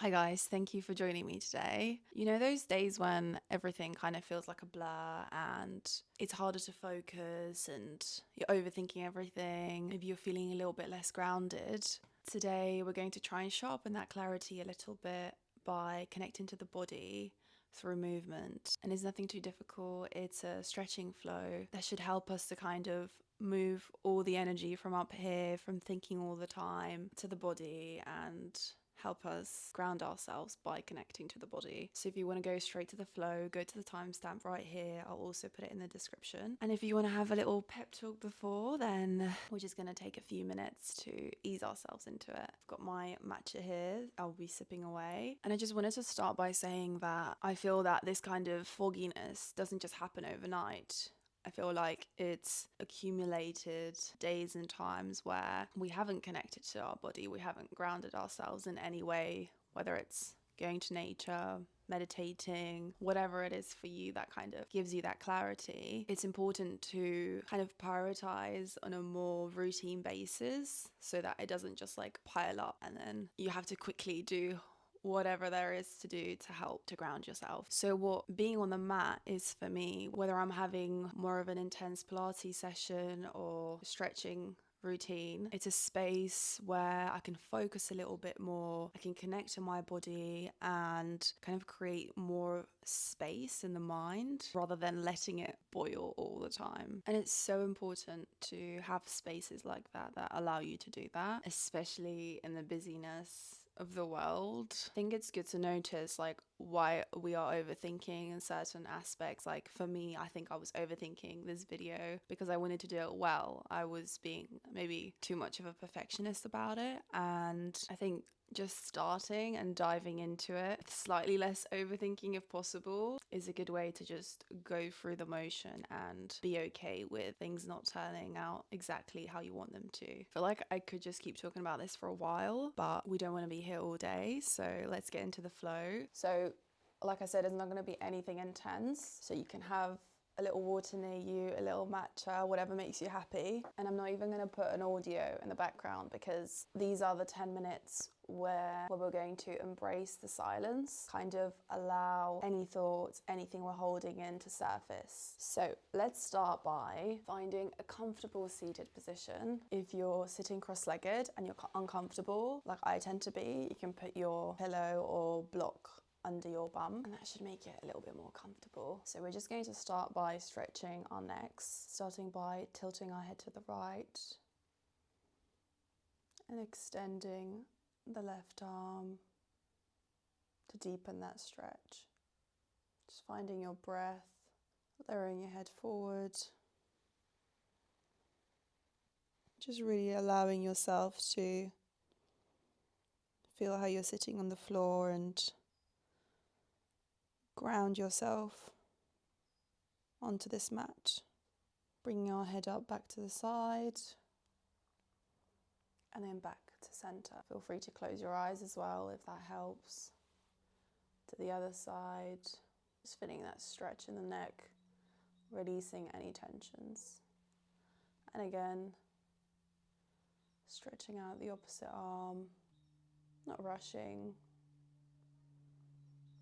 Hi guys, thank you for joining me today. You know, those days when everything kind of feels like a blur and it's harder to focus and you're overthinking everything, maybe you're feeling a little bit less grounded. Today, we're going to try and sharpen that clarity a little bit by connecting to the body through movement. And it's nothing too difficult, it's a stretching flow that should help us to kind of move all the energy from up here, from thinking all the time, to the body and help us ground ourselves by connecting to the body. So if you want to go straight to the flow, go to the timestamp right here. I'll also put it in the description. And if you want to have a little pep talk before, then we're just going to take a few minutes to ease ourselves into it. I've got my matcha here. I'll be sipping away. And I just wanted to start by saying that I feel that this kind of fogginess doesn't just happen overnight. I feel like it's accumulated days and times where we haven't connected to our body, we haven't grounded ourselves in any way, whether it's going to nature, meditating, whatever it is for you that kind of gives you that clarity. It's important to kind of prioritize on a more routine basis so that it doesn't just like pile up and then you have to quickly do whatever there is to do to help to ground yourself. So what being on the mat is for me, whether I'm having more of an intense Pilates session or stretching routine, it's a space where I can focus a little bit more, I can connect to my body and kind of create more space in the mind rather than letting it boil all the time. And it's so important to have spaces like that that allow you to do that, especially in the busyness of the world. I think it's good to notice like why we are overthinking in certain aspects. Like for me, I think I was overthinking this video because I wanted to do it well. I was being maybe too much of a perfectionist about it. And I think just starting and diving into it with slightly less overthinking if possible is a good way to just go through the motion and be okay with things not turning out exactly how you want them to. I feel like I could just keep talking about this for a while, but we don't want to be here all day, so let's get into the flow. So like I said, it's not going to be anything intense, so you can have a little water near you, a little matcha, whatever makes you happy. And I'm not even going to put an audio in the background because these are the 10 minutes where we're going to embrace the silence, kind of allow any thoughts, anything we're holding in to surface. So let's start by finding a comfortable seated position. If you're sitting cross-legged and you're uncomfortable, like I tend to be, you can put your pillow or block under your bum and that should make it a little bit more comfortable. So we're just going to start by stretching our necks, starting by tilting our head to the right and extending the left arm to deepen that stretch. Just finding your breath, lowering your head forward. Just really allowing yourself to feel how you're sitting on the floor and ground yourself onto this mat. Bringing our head up back to the side and then back to center. Feel free to close your eyes as well if that helps. To the other side, just feeling that stretch in the neck, releasing any tensions. And again, stretching out the opposite arm, not rushing.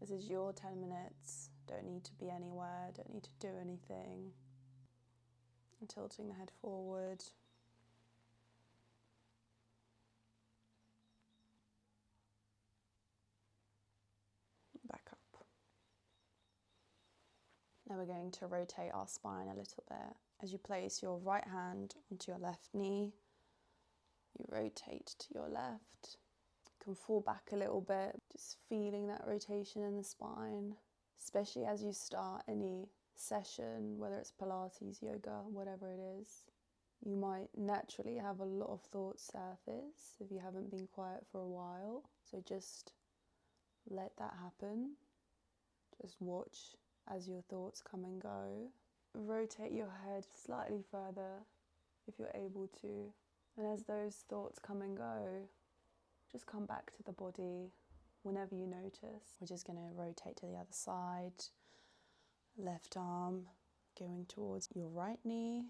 This is your 10 minutes, don't need to be anywhere, don't need to do anything. And tilting the head forward. Back up. Now we're going to rotate our spine a little bit. As you place your right hand onto your left knee, you rotate to your left. You can fall back a little bit, just feeling that rotation in the spine, especially as you start any session, whether it's Pilates, yoga, whatever it is. You might naturally have a lot of thoughts surface if you haven't been quiet for a while. So just let that happen. Just watch as your thoughts come and go. Rotate your head slightly further if you're able to. And as those thoughts come and go, just come back to the body whenever you notice. We're just going to rotate to the other side. Left arm going towards your right knee.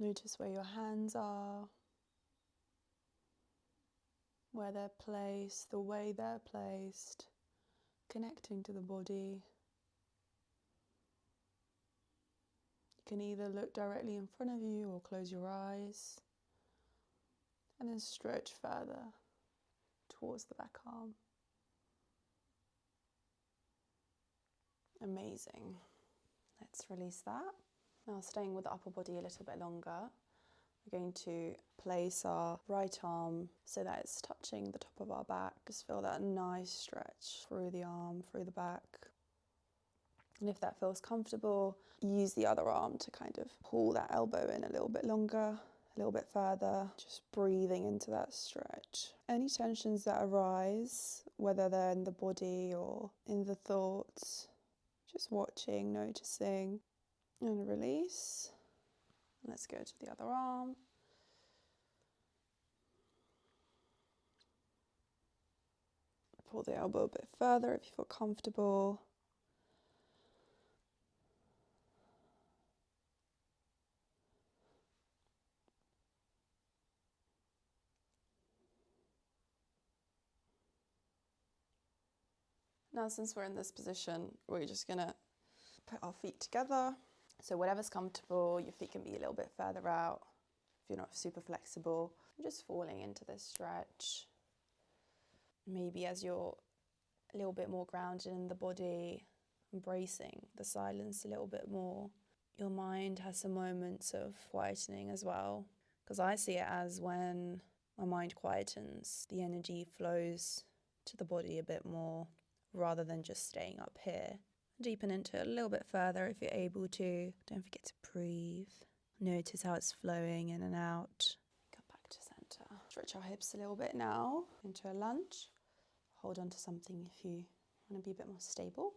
Notice where your hands are. where they're placed, the way they're placed, connecting to the body. You can either look directly in front of you or close your eyes and then stretch further towards the back arm. Amazing. Let's release that. Now, staying with the upper body a little bit longer, we're going to place our right arm so that it's touching the top of our back. Just feel that nice stretch through the arm, through the back. And if that feels comfortable, use the other arm to kind of pull that elbow in a little bit longer, a little bit further, just breathing into that stretch. Any tensions that arise, whether they're in the body or in the thoughts, just watching, noticing, and release. Let's go to the other arm. Pull the elbow a bit further if you feel comfortable. Now, since we're in this position, we're just gonna put our feet together. So whatever's comfortable, your feet can be a little bit further out if you're not super flexible. Just falling into this stretch. Maybe as you're a little bit more grounded in the body, embracing the silence a little bit more. Your mind has some moments of quietening as well, because I see it as when my mind quietens, the energy flows to the body a bit more rather than just staying up here. Deepen into it a little bit further if you're able to. Don't forget to breathe. Notice how it's flowing in and out. Come back to center. Stretch our hips a little bit now into a lunge. Hold on to something if you want to be a bit more stable.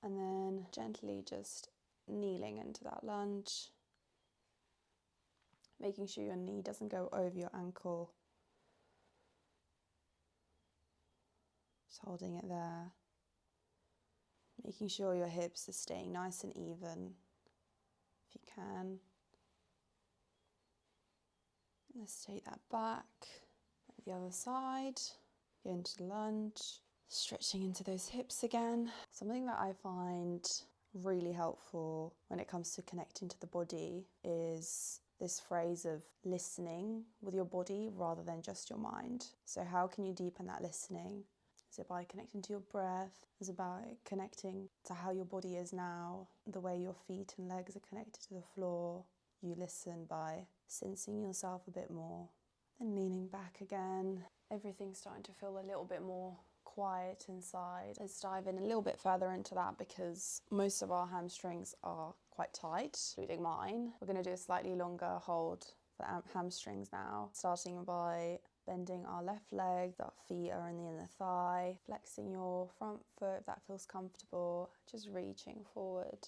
And then gently just kneeling into that lunge. Making sure your knee doesn't go over your ankle. Just holding it there. Making sure your hips are staying nice and even, if you can. Let's take that back. The other side. Go into the lunge. Stretching into those hips again. Something that I find really helpful when it comes to connecting to the body is this phrase of listening with your body rather than just your mind. So how can you deepen that listening? Is it by connecting to your breath? Is it by connecting to how your body is now, the way your feet and legs are connected to the floor? You listen by sensing yourself a bit more. Then leaning back again. Everything's starting to feel a little bit more quiet inside. Let's dive in a little bit further into that because most of our hamstrings are quite tight, including mine. We're going to do a slightly longer hold for hamstrings now, starting by bending our left leg, our feet are in the inner thigh, flexing your front foot if that feels comfortable, just reaching forward.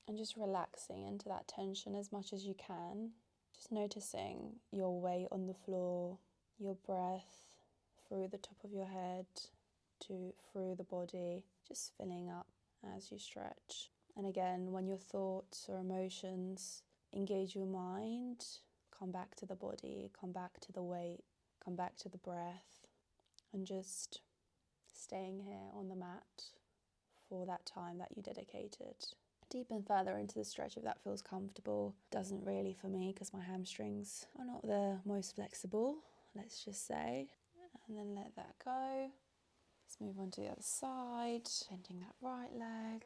And just relaxing into that tension as much as you can. Just noticing your weight on the floor, your breath through the top of your head to through the body, just filling up as you stretch. And again, when your thoughts or emotions engage your mind, come back to the body, come back to the weight, come back to the breath, and just staying here on the mat for that time that you dedicated. Deepen further into the stretch if that feels comfortable. Doesn't really for me because my hamstrings are not the most flexible, let's just say. And then let that go. Let's move on to the other side. Bending that right leg,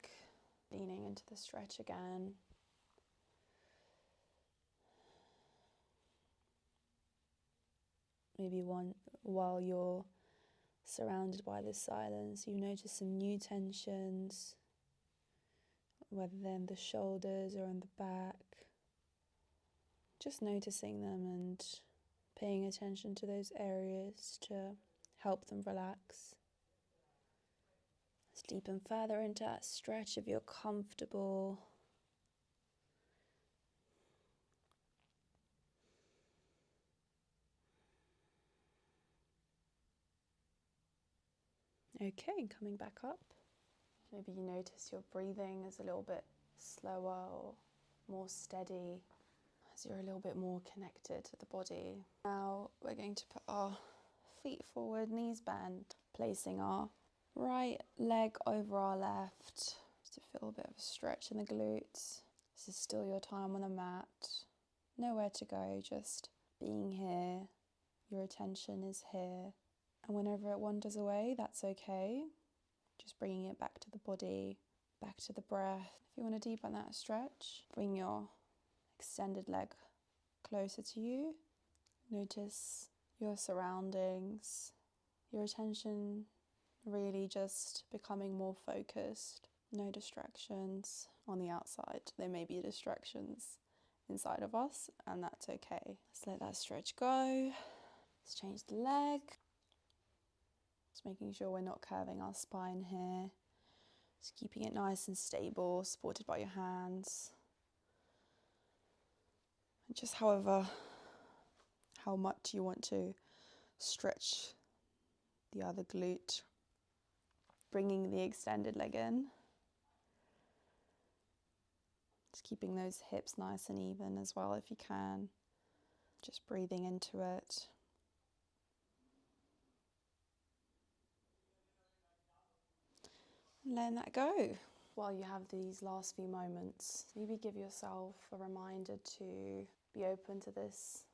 leaning into the stretch again. Maybe while you're surrounded by this silence, you notice some new tensions, whether they're in the shoulders or in the back. Just noticing them and paying attention to those areas to help them relax. Let's deepen further into that stretch if you're comfortable. Okay, coming back up. Maybe you notice your breathing is a little bit slower or more steady. as you're a little bit more connected to the body. Now we're going to put our feet forward, knees bent, placing our right leg over our left, just to feel a bit of a stretch in the glutes. This is still your time on the mat. Nowhere to go, just being here. Your attention is here. And whenever it wanders away, that's okay. Just bringing it back to the body, back to the breath. If you want to deepen that stretch, bring your extended leg closer to you. Notice your surroundings, your attention really just becoming more focused. No distractions on the outside. There may be distractions inside of us, and that's okay. Let's let that stretch go. Let's change the leg. Just making sure we're not curving our spine here. Just keeping it nice and stable, supported by your hands. And just how much you want to stretch the other glute. Bringing the extended leg in. Just keeping those hips nice and even as well if you can. Just breathing into it. And letting that go. While you have these last few moments, maybe give yourself a reminder to be open to this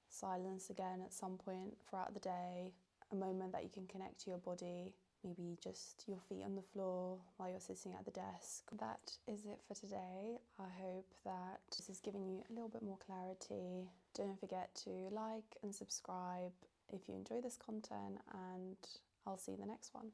silence again at some point throughout the day. A moment that you can connect to your body. Maybe just your feet on the floor while you're sitting at the desk. That is it for today. I hope that this is giving you a little bit more clarity. Don't forget to like and subscribe if you enjoy this content, and I'll see you in the next one.